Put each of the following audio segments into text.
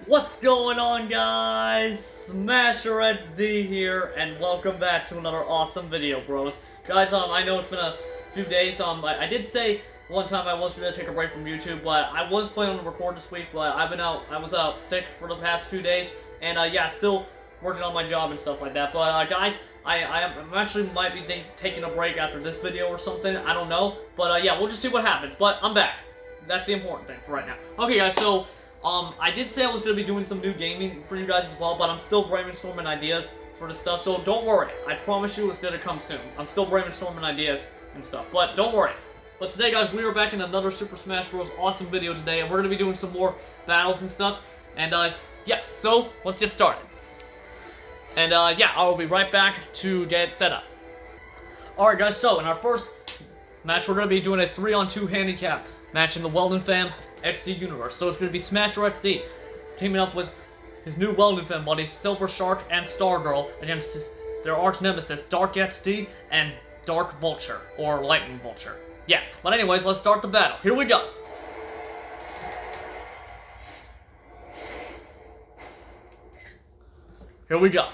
What's going on, guys? Smasher XD here, and welcome back to another awesome video, bros. Guys, I know it's been a few days. I did say one time I was gonna take a break from YouTube, but I was planning to record this week, but I was out sick for the past few days, and yeah, still working on my job and stuff like that. But guys, I actually might be taking a break after this video or something. I don't know, but yeah, we'll just see what happens. But I'm back. That's the important thing for right now. Okay, guys, so. I did say I was going to be doing some new gaming for you guys as well, but I'm still brainstorming ideas for the stuff, so don't worry. I promise you it's going to come soon. I'm still brainstorming ideas and stuff, but don't worry. But today, guys, we are back in another Super Smash Bros. Awesome video today, and we're going to be doing some more battles and stuff. And, yeah, so let's get started. And, yeah, I will be right back to get set up. Alright, guys, so in our first match, we're going to be doing a 3-on-2 handicap match in the Welding Fam XD universe. So it's going to be Smasher XD teaming up with his new Welding Fam buddies, Silver Shark and Stargirl, against their arch nemesis, Dark XD and Dark Vulture, or Lightning Vulture. Yeah, but anyways, let's start the battle. Here we go. Here we go.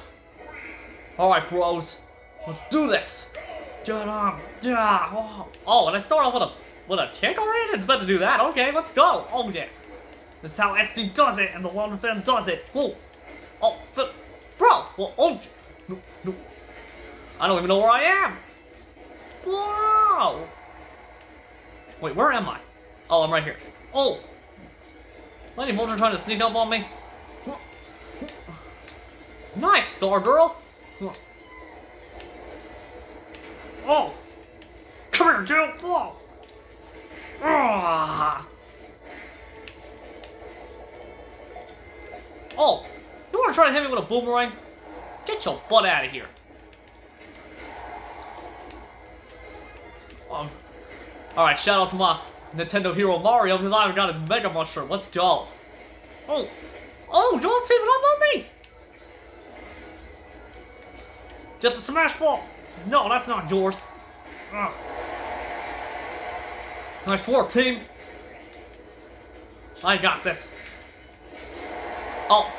Alright, bros. Let's do this. Get on. Yeah. Oh, and I start off with a kick already? It's about to do that. Okay, let's go. Oh, yeah. This is how XD does it, and the Welding Fam does it. Whoa. Oh, bro. Well, oh. No. I don't even know where I am. Whoa. Wait, where am I? Oh, I'm right here. Oh. Lightning Vulture trying to sneak up on me. Nice, Stargirl. Oh. Come here, Jill. Whoa. Oh, you want to try to hit me with a boomerang? Get your butt out of here. Alright, shout out to my Nintendo hero Mario, because I've got his Mega Mushroom. Let's go. Oh, don't team it up on me! Get the Smash Ball! No, that's not yours. Nice work, team. I got this. Oh.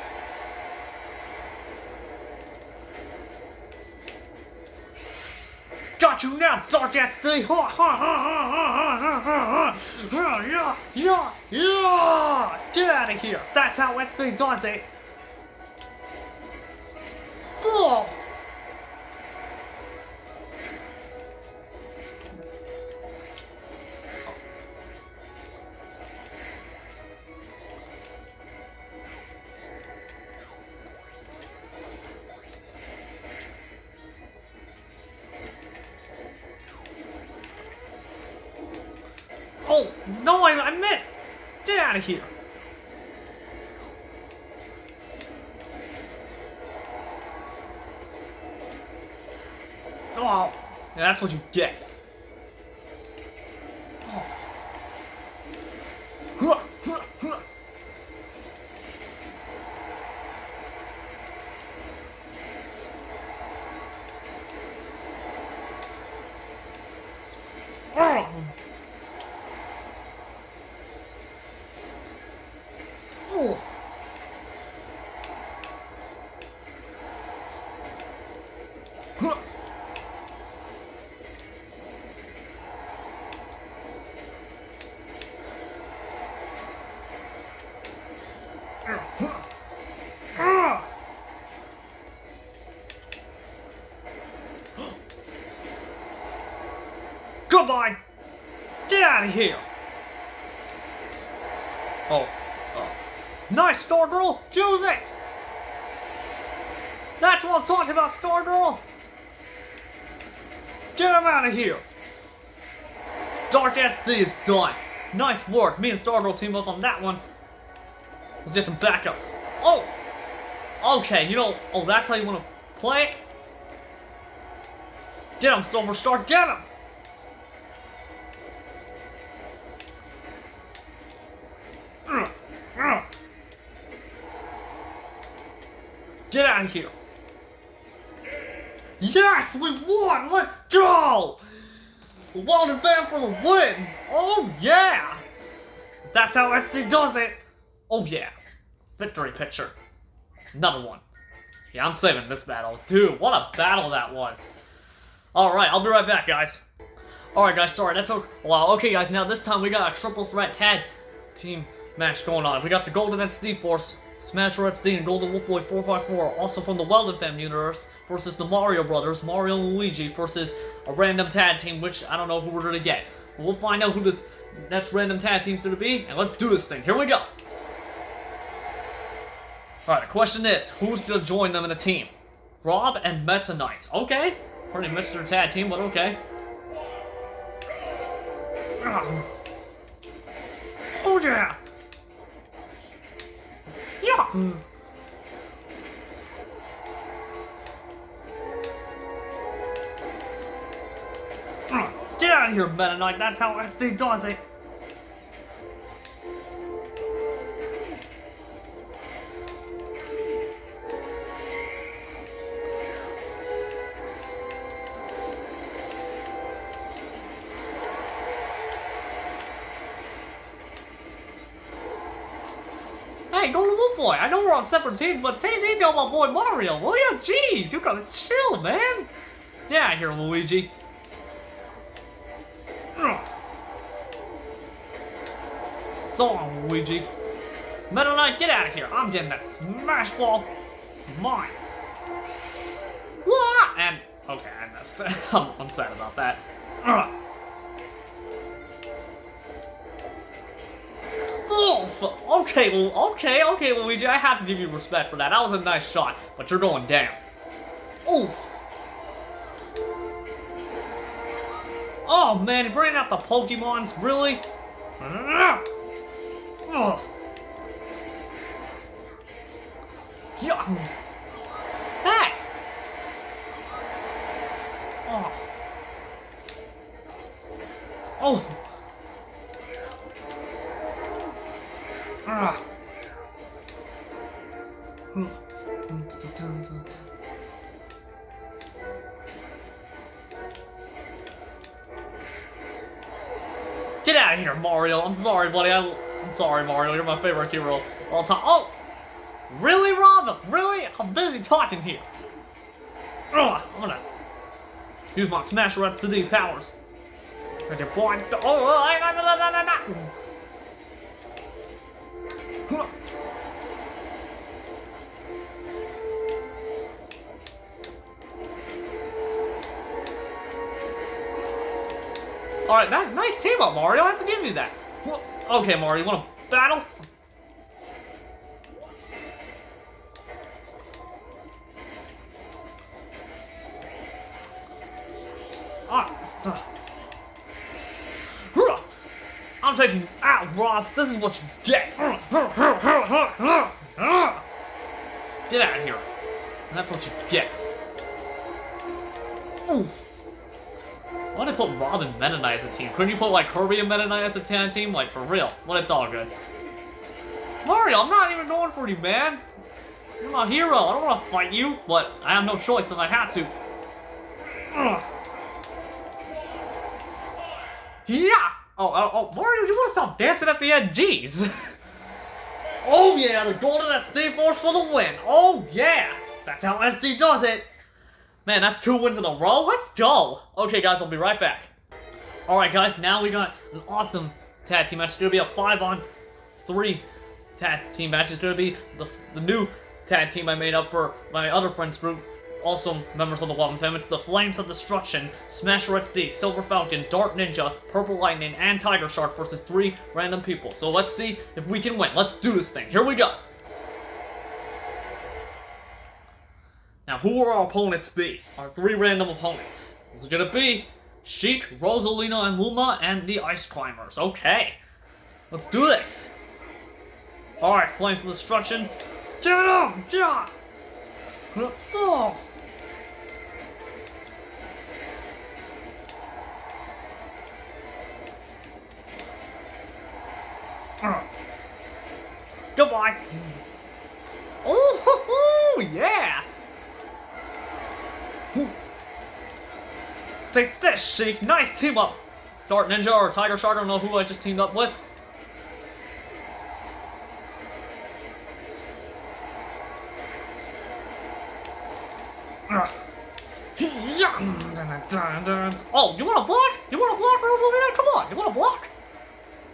Got you now, Dark XD. Yeah. Get out of here. That's how XD does it. Whoa. Oh, no, I missed! Get out of here! Oh, yeah, that's what you get. Oh. Goodbye! Get out of here! Oh. Nice, Stargirl! Use it! That's what I'm talking about, Stargirl! Get him out of here! Dark XD is done. Nice work. Me and Stargirl team up on that one. Let's get some backup. Oh! Okay, that's how you want to play it? Get him, Silver Star, get him! Get out of here. Yes, we won! Let's go! Welding Fam for the win! Oh yeah! That's how XD does it! Oh yeah. victory picture. Another one. Yeah, I'm saving this battle. Dude, what a battle that was. Alright, I'll be right back, guys. Alright, guys, sorry, that took a while. Okay, guys, now this time we got a triple threat tag team match going on. We got the Golden XD Force, Smasher XD, and Golden Wolf Boy 454, also from the Welding Family universe, versus the Mario Brothers, Mario and Luigi, versus a random tag team, which I don't know who we're gonna get. But we'll find out who this next random tag team's gonna be, and let's do this thing. Here we go. Alright, the question is, who's gonna join them in a team? Rob and Meta Knight. Okay. Pretty Mr. Tag team, but okay. Oh yeah! Yeah! Get out of here, Meta Knight, that's how XD does it! Hey, Golden Wolf Boy, I know we're on separate teams, but take it easy on my boy Mario, will ya? Jeez, you gotta chill, man! Get out of here, Luigi. So long, Luigi. Meta Knight, get out of here. I'm getting that smash ball. Mine. What? And, okay, I missed it. I'm sad about that. Oh, okay, okay, Luigi, I have to give you respect for that. That was a nice shot, but you're going down. Oof. Oh man, you're bringing out the Pokemons, really? Oh. Yeah. Hey. Oh. Oh. Ah. Get out of here, Mario. I'm sorry, buddy. I'm sorry, Mario. You're my favorite hero of all time. Oh! Really, Rob? Really? I'm busy talking here. I'm gonna use my Smasher XD powers. Alright, nice team up, Mario. I have to give you that. Okay, Mario, you want to battle? I'm taking you out, Rob. This is what you get. Get out of here. And that's what you get. Oof. Why did I put Rob and Meta Knight as a team? Couldn't you put like Kirby and Meta Knight as a tag team? Like for real. Well, it's all good. Mario, I'm not even going for you, man. You're my hero. I don't want to fight you, but I have no choice if I have to. Yeah. Oh, Mario, you want to stop dancing at the end? Jeez. Oh yeah, the Golden XD Force for the win. Oh yeah. That's how XD does it. Man, that's 2 wins in a row? Let's go! Okay, guys, I'll be right back. Alright, guys, now we got an awesome tag team match. It's gonna be a 5-on-3 tag team match. It's gonna be the new tag team I made up for my other friends group, also members of the Welding Family. It's the Flames of Destruction, Smasher XD, Silver Falcon, Dark Ninja, Purple Lightning, and Tiger Shark versus 3 random people. So let's see if we can win. Let's do this thing. Here we go! Now, who will our opponents be? Our 3 random opponents. It's gonna be Sheik, Rosalina, and Luma, and the Ice Climbers. Okay. Let's do this. Alright, Flames of Destruction. Get him! Yeah! Oh! Goodbye! Oh, yeah! Take this, Sheik! Nice team up! Dark Ninja or Tiger Shark, I don't know who I just teamed up with. Oh, you wanna block? You wanna block, Rosalina? Come on, you wanna block?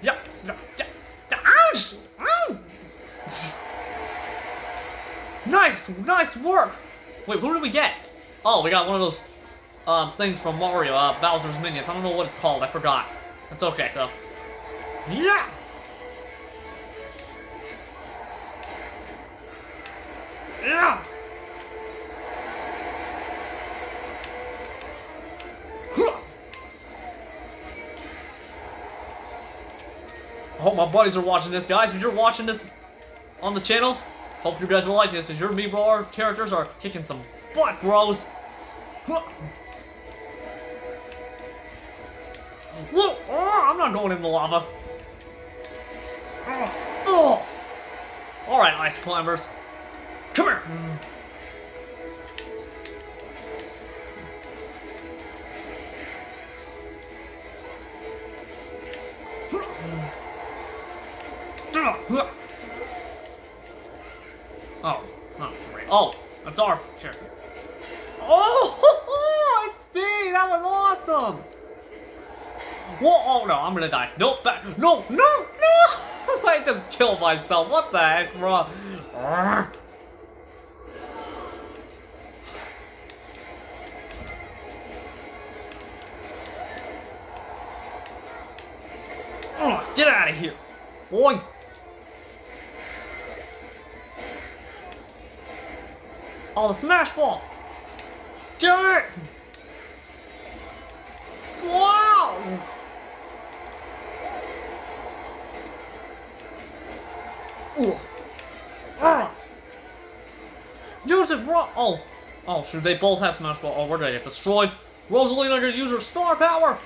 Yeah. Ouch! Ow! Nice work! Wait, who did we get? Oh, we got one of those things from Mario, Bowser's Minions. I don't know what it's called, I forgot. That's okay, though. Yeah! Yeah! I hope my buddies are watching this, guys. If you're watching this on the channel, hope you guys will like this, because your Meatball characters are kicking some butt, bros. Whoa, I'm not going in the lava. Alright, ice climbers. Come here. Oh, great. Oh, that's our character. Oh, it's Steve. That was awesome. Whoa, oh no, I'm gonna die. Nope, back. No. I just killed myself. What the heck, bro? Get out of here, boy. Oh, the smash ball. Do it. Wow. Use it, bro. Oh, shoot, they both have smash ball. Oh, we're gonna get destroyed. Rosalina gonna use her star power.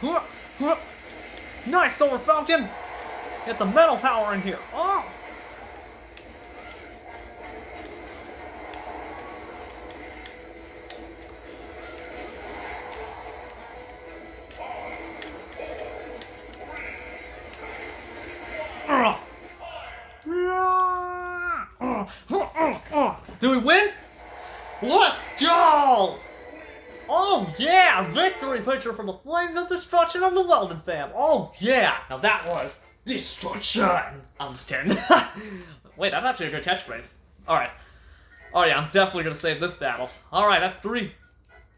Nice, Silver Falcon. Get the metal power in here. Oh. Do we win? Let's go! Oh yeah! Victory picture from the flames of destruction of the Welding fam. Oh yeah! Now that was destruction! I'm just kidding. Wait, that's actually a good catchphrase. Alright. Oh yeah, I'm definitely gonna save this battle. Alright, that's 3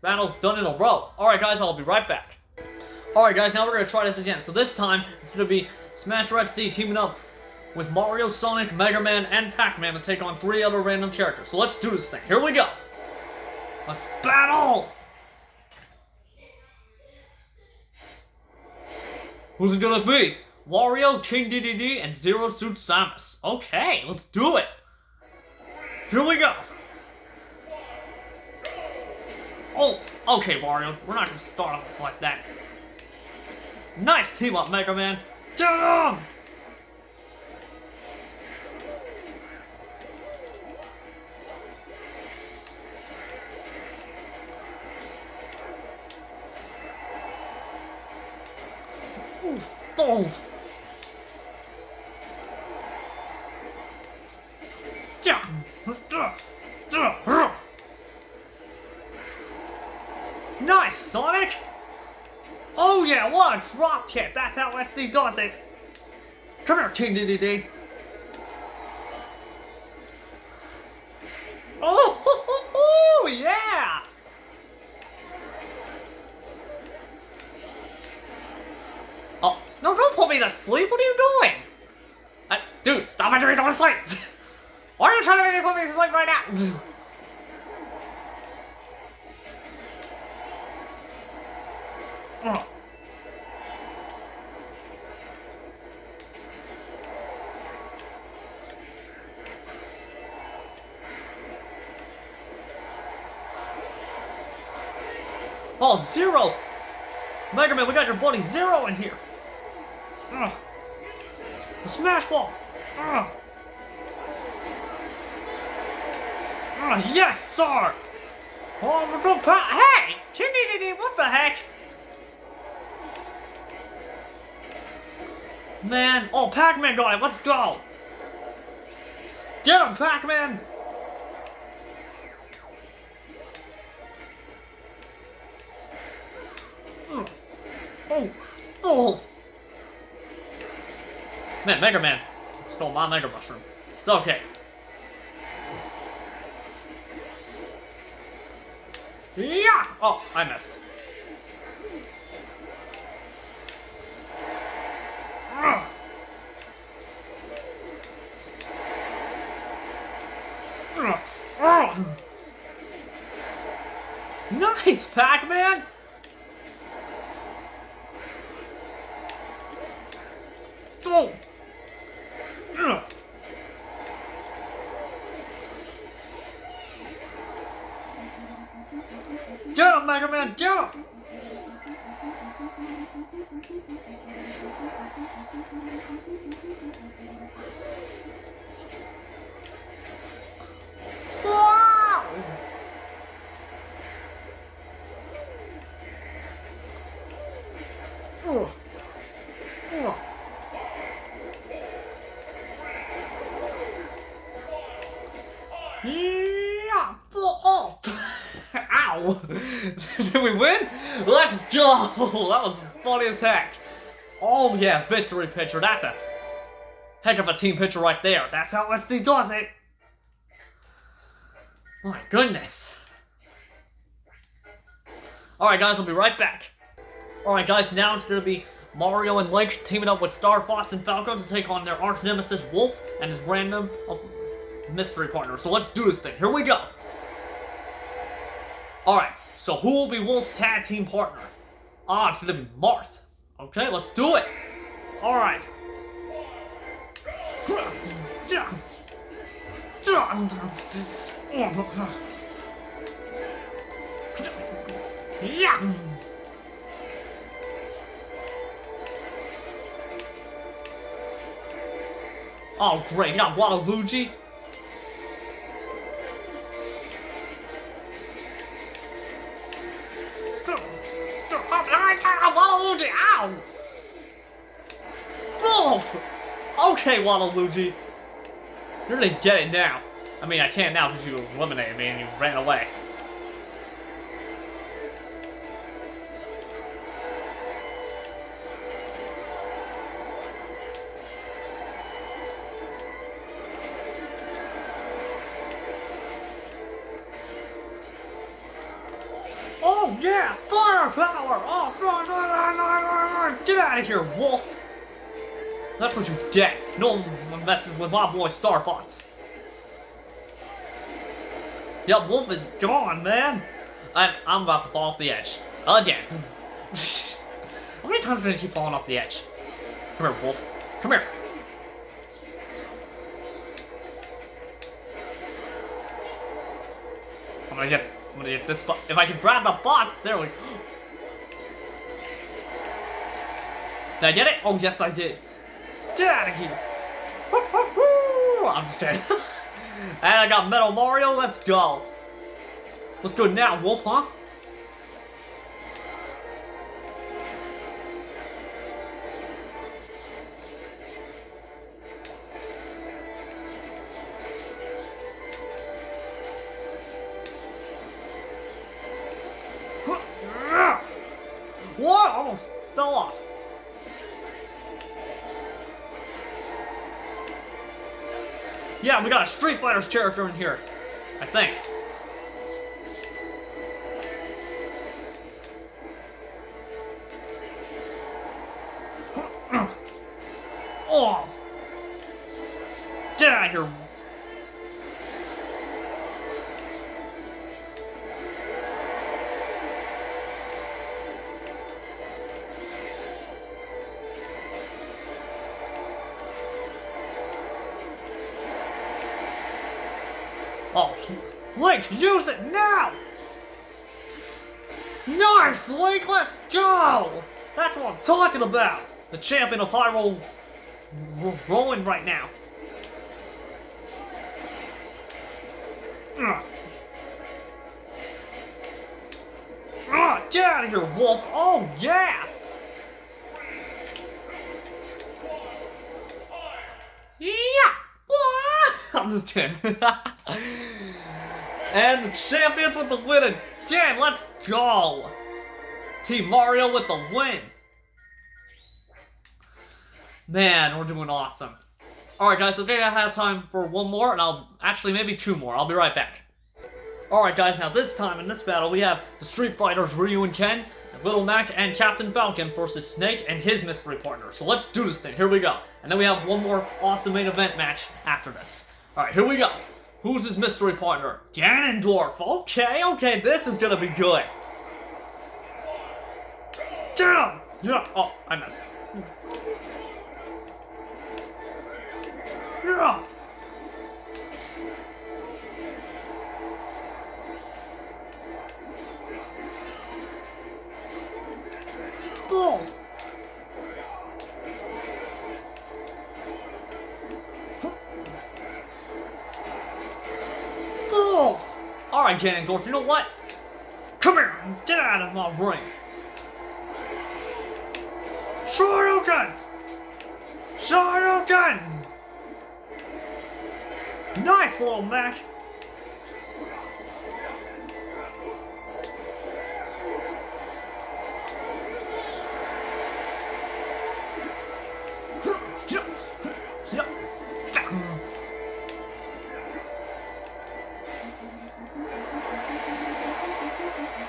battles done in a row. Alright guys, I'll be right back. Alright guys, now we're gonna try this again. So this time, it's gonna be Smasher XD teaming up with Mario, Sonic, Mega Man, and Pac-Man to take on 3 other random characters. So let's do this thing. Here we go. Let's battle! Who's it gonna be? Wario, King DDD, and Zero Suit Samus. Okay, let's do it. Here we go. Oh, okay, Wario. We're not gonna start off like that. Nice team up, Mega Man. Get him! Oh. Nice, Sonic! Oh yeah, what a drop kick! That's how SD does it! Come here, King DDD! Oh, yeah! Oh, no, don't put me to sleep. What are you doing? Dude, stop making me go to sleep. Why are you trying to make me put me to sleep right now? Oh, Zero! Mega Man, we got your buddy Zero in here! The smash ball! Yes, sir! Oh, hey! Kimmy, what the heck? Man, oh, Pac-Man got it, let's go! Get him, Pac-Man! Oh! Oh! Man, Mega Man stole my Mega Mushroom. It's okay. Yeah! Oh, I missed. Ugh. Ugh. Ugh. Nice, Pac-Man! Oh! Ugh. Get him, Mega Man, get him! Wow! Ugh. Ugh. Yeah! Oh! Ow! Did we win? Let's go! That was funny as heck. Oh yeah, victory picture. That's a heck of a team picture right there. That's how SD does it. My goodness. Alright guys, I'll be right back. Alright guys, now it's gonna be Mario and Link teaming up with Star Fox and Falco to take on their arch nemesis Wolf and his random mystery partner. So let's do this thing. Here we go. Alright, so who will be Wolf's tag team partner? Ah, it's gonna be Mars. Okay, let's do it. Alright. Yeah. Oh great, you got Waluigi. Waluigi, ow! Wolf! Okay, Waluigi. You're gonna get it now. I mean, I can't now because you eliminated me and you ran away. Oh yeah, firepower! Oh, get out of here, Wolf! That's what you get. No one messes with my boy Star Fox. Yep, Wolf is gone, man. I'm about to fall off the edge again. How many times am I gonna keep falling off the edge? Come here, Wolf. Come here. I'm gonna get this. If I can grab the boss, there we go. Did I get it? Oh yes, I did. Get out of here! I'm just kidding. And I got Metal Mario. Let's go. Let's do it now, Wolf, huh? What? Almost fell off. Yeah, we got a Street Fighter's character in here, I think. Oh! Get out of here! Oh, Link, use it now! Nice, Link, let's go! That's what I'm talking about! The champion of high roll rolling right now. Get out of here, Wolf! Oh, yeah! Yeah! I'm just kidding. And the champions with the win again. Let's go. Team Mario with the win. Man, we're doing awesome. Alright guys, I think I have time for one more, and actually maybe two more. I'll be right back. Alright guys, now this time in this battle we have the Street Fighters Ryu and Ken, Little Mac, and Captain Falcon versus Snake and his mystery partner. So let's do this thing, here we go. And then we have one more awesome main event match after this. Alright, here we go. Who's his mystery partner? Ganondorf. Okay, this is gonna be good. Get him! Yeah. Oh, I missed. Yeah. Boom. Boom. All right, Ganondorf. You know what? Come here. Get out of my ring. Shoryuken. Shoryuken. Nice, Little Mac.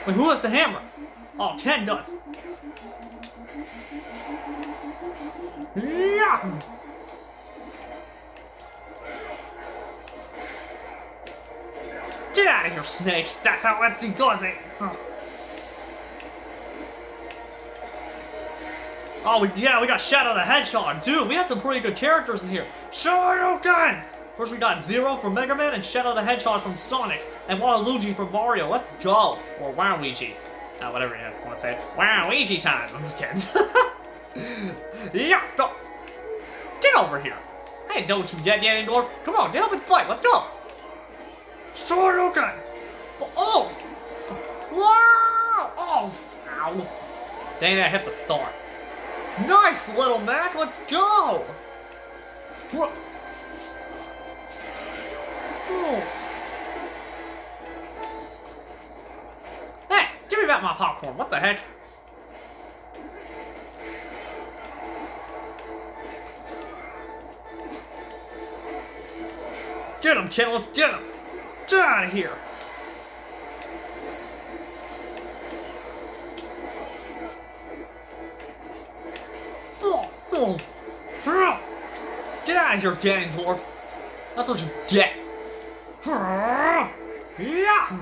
Wait, who has the hammer? Oh, Ken does. Yeah. Get out of here, Snake. That's how SD does it. Oh, yeah, we got Shadow the Hedgehog, dude. We had some pretty good characters in here. Shoryuken! First we got Zero from Mega Man and Shadow the Hedgehog from Sonic and Waluigi from Mario. Let's go. Or Waluigi. Whatever you want to say. Waluigi time. I'm just kidding. Yeah, so, get over here. Hey, don't you get Ganondorf? Come on, get up and fight. Let's go. Shoryuken! Oh! Wow! Oh! Ow. Dang it, I hit the star. Nice, Little Mac! Let's go! Hey, give me back my popcorn. What the heck? Get him, Ken! Let's get him! Get out of here! Get out of here, Ganondorf! That's what you get! Yeah!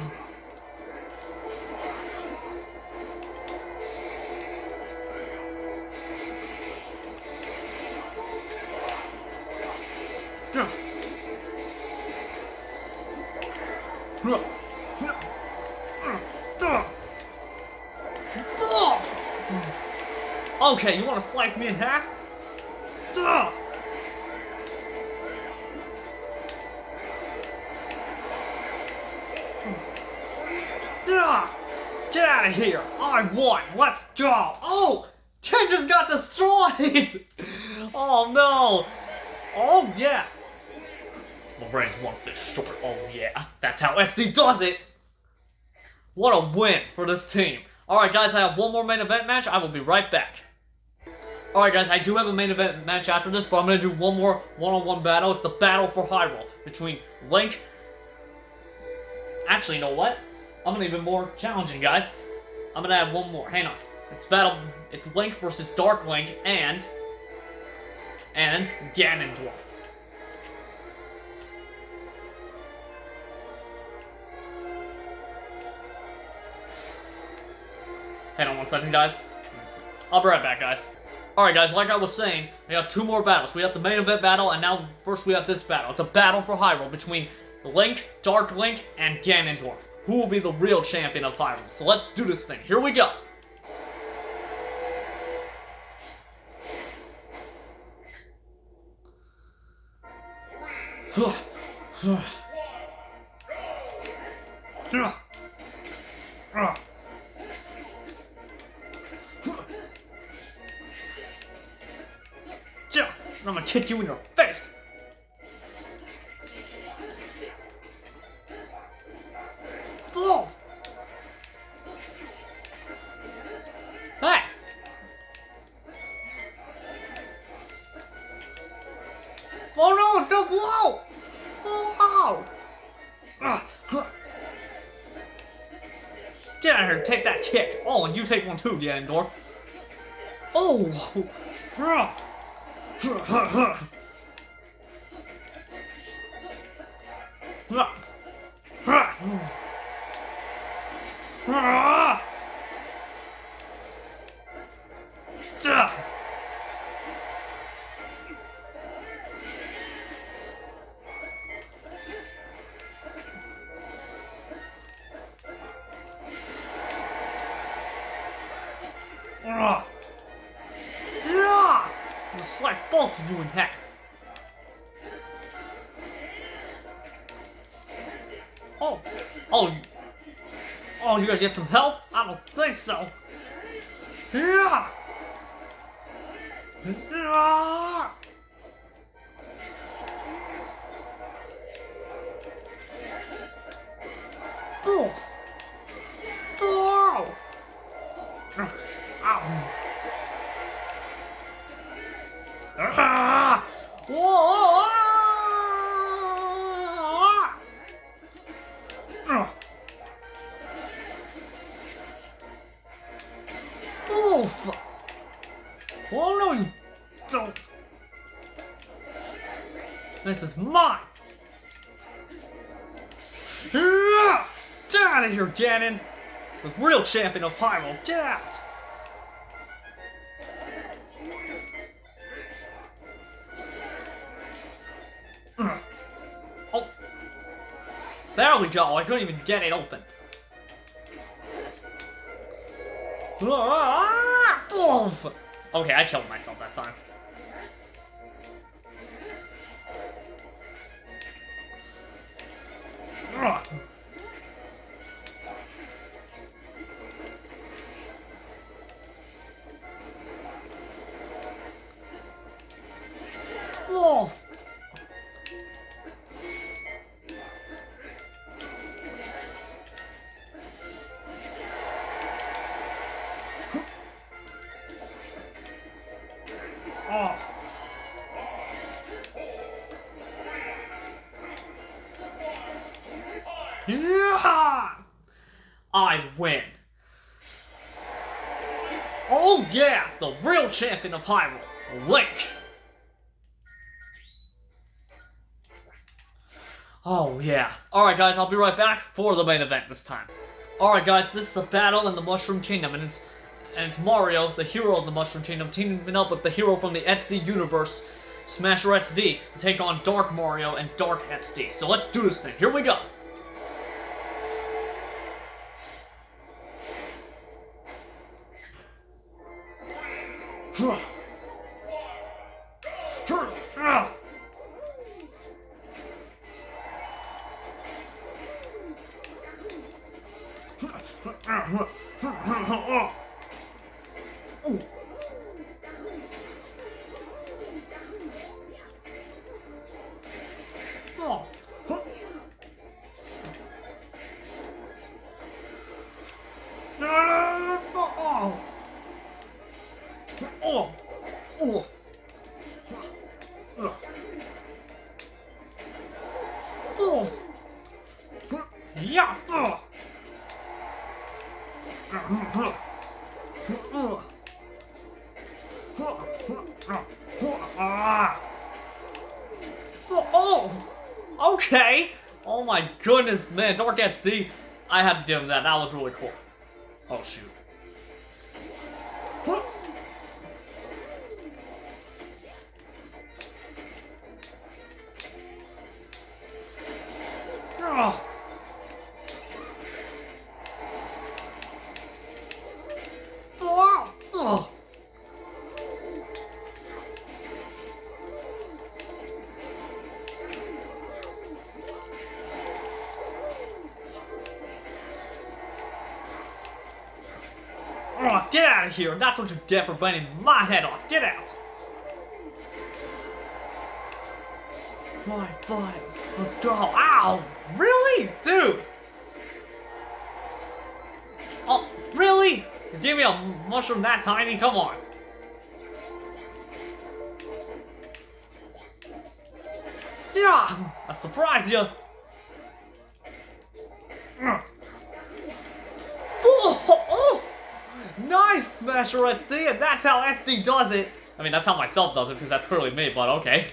Okay, you want to slice me in half? Get out of here! I won! Let's go! Oh! Ken just got destroyed! Oh no! Oh yeah! My brain's one fish short. Oh yeah! That's how XD does it! What a win for this team! Alright guys, I have one more main event match. I will be right back. Alright guys, I do have a main event match after this, but I'm going to do one more one-on-one battle. It's the Battle for Hyrule between Link... Actually, you know what? I'm going to even more challenging, guys. I'm going to have one more. Hang on. It's Link versus Dark Link and Ganondorf. Hang on one second, guys. I'll be right back, guys. Alright, guys, like I was saying, we have two more battles. We have the main event battle, and now first we have this battle. It's a battle for Hyrule between Link, Dark Link, and Ganondorf. Who will be the real champion of Hyrule? So let's do this thing. Here we go. I'm gonna kick you in your face. Oh. Hey. Get out of here, take that kick. Oh, and you take one too, Ganondorf. Oh! I'll slice both of you in half. Oh, oh, oh! You gonna get some help? I don't think so. Yeah. Boom. Oh. Ah! Whoa! Oof! Oh no, you don't! This is mine! Get out of here, Ganon! The real champion of Hyrule, get out! Oh. There we go, I couldn't even get it open. Okay, I killed myself that time. Wolf! Yeah! I win. Oh yeah, the real champion of Hyrule, Link. Oh yeah. Alright guys, I'll be right back for the main event this time. Alright guys, this is the battle in the Mushroom Kingdom, and it's Mario, the hero of the Mushroom Kingdom, teaming up with the hero from the XD universe, Smasher XD, to take on Dark Mario and Dark XD. So let's do this thing. Here we go. Yeah. Oh, okay. Oh my goodness, man, Dark XD. I had to give him that. That was really cool. Oh shoot. Oh, get out of here! That's what you get for biting my head off! Get out! My butt. Let's go. Ow! Really? Dude! Oh, really? You gave me a mushroom that tiny? Come on. Yeah! I surprised you! Oh, nice, Smasher XD, and that's how XD does it. I mean, that's how myself does it, because that's clearly me, but okay.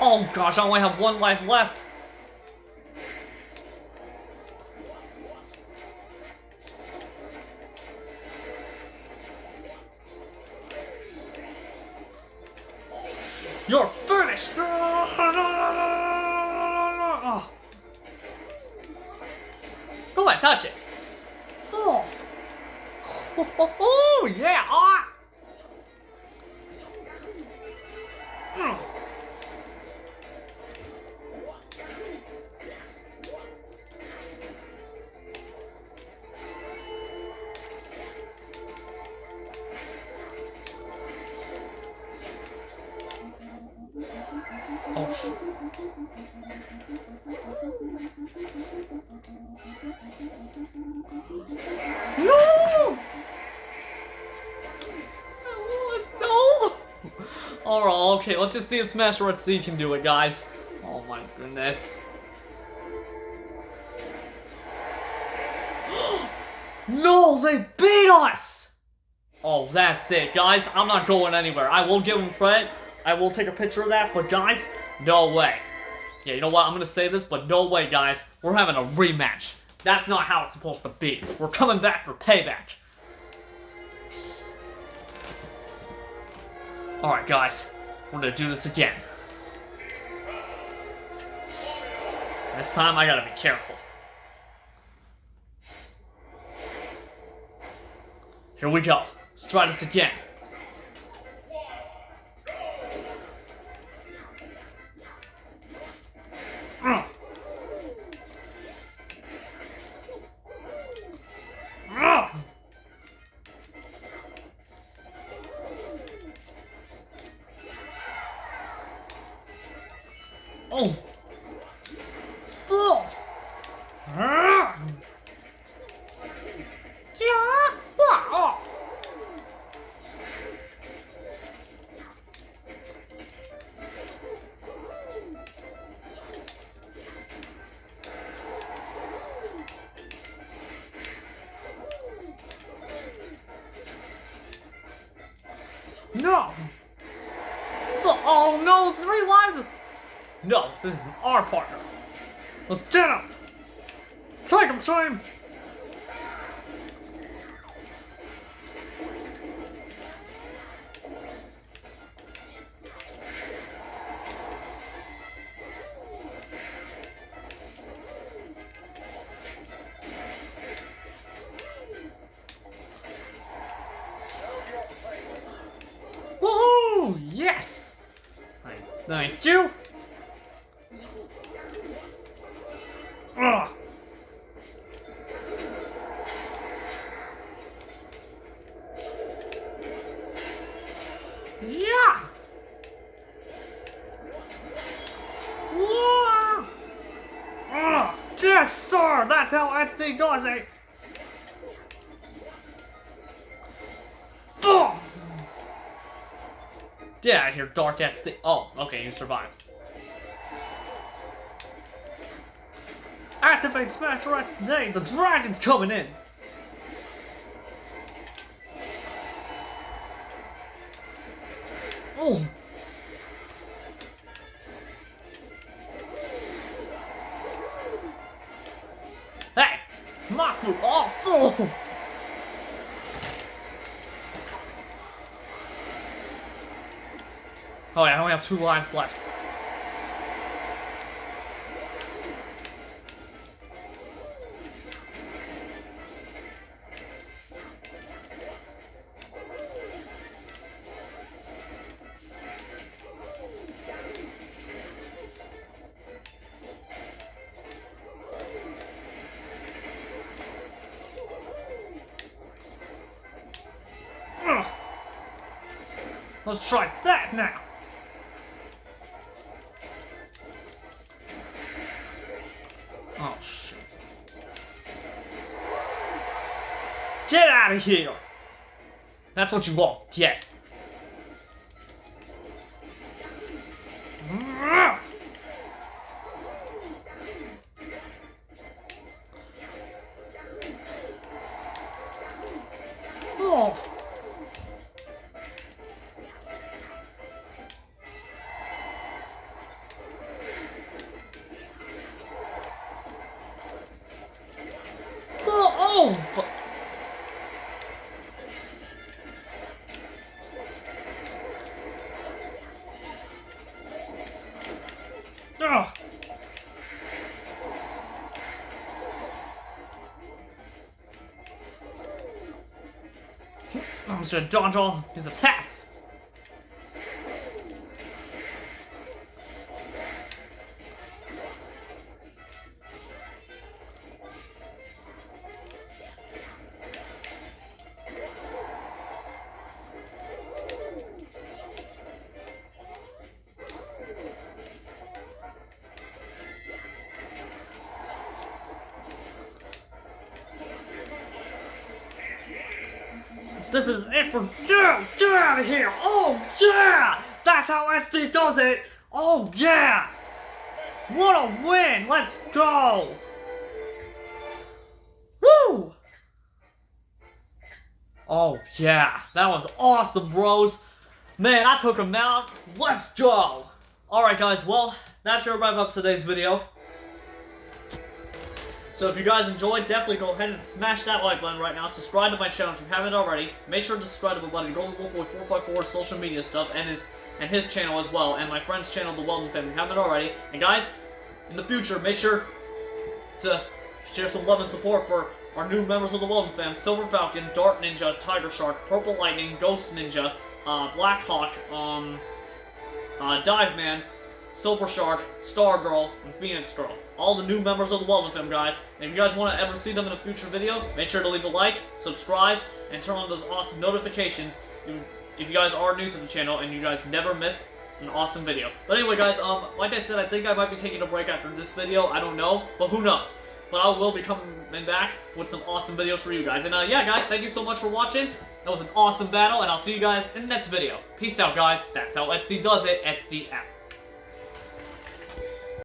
Oh gosh, I only have one life left. You're finished! Oh. Go ahead, touch it. Oh, oh yeah! Ah. Oh shit. No! No! Alright, okay, let's just see if Smasher XD can do it, guys. Oh my goodness. No, they beat us! Oh, that's it, guys. I'm not going anywhere. I will give him credit. I will take a picture of that, but guys, no way. Yeah, you know what? I'm gonna say this, but no way, guys. We're having a rematch. That's not how it's supposed to be. We're coming back for payback. Alright, guys. We're gonna do this again. This time, I gotta be careful. Here we go. Let's try this again. Oh! Oh! No! Oh no, 3 lives! No, this is our partner. Let's get him! Take him, team! Woohoo! Yes! Thank you! Ugh. Yeah! Whoa! Yes, sir! That's how XD does it! Boom! Get out of here, Dark XD. Oh, okay, you survived. Activate Smasher XD! The dragon's coming in! Oh! Hey! Mafu! Oh! Oh! Oh yeah, I only have 2 lives left. Ugh. Let's try that now. Oh, shit. Get out of here! That's what you want. Get. Oh. Oh. Ugh. I'm just gonna dodge all his attacks. This is it for you! Get out of here! Oh yeah! That's how SD does it! Oh yeah! What a win! Let's go! Woo! Oh yeah, that was awesome, bros. Man, I took him out. Let's go! Alright guys, well, that's gonna wrap up today's video. So if you guys enjoyed, definitely go ahead and smash that like button right now. Subscribe to my channel if you haven't already. Make sure to subscribe to my buddy Golden Boy 454 social media stuff and his channel as well, and my friend's channel, The Welding Family, if you haven't already. And guys, in the future, make sure to share some love and support for our new members of the Welding Fam: Silver Falcon, Dart Ninja, Tiger Shark, Purple Lightning, Ghost Ninja, Black Hawk, Dive Man, Silver Shark, Star Girl, and Phoenix Girl. All the new members of the Welding Fam, guys. And if you guys want to ever see them in a future video, make sure to leave a like, subscribe, and turn on those awesome notifications if you guys are new to the channel and you guys never miss an awesome video. But anyway, guys, like I said, I think I might be taking a break after this video. I don't know, but who knows? But I will be coming back with some awesome videos for you guys. And yeah, guys, thank you so much for watching. That was an awesome battle, and I'll see you guys in the next video. Peace out, guys. That's how XD does it. XD out.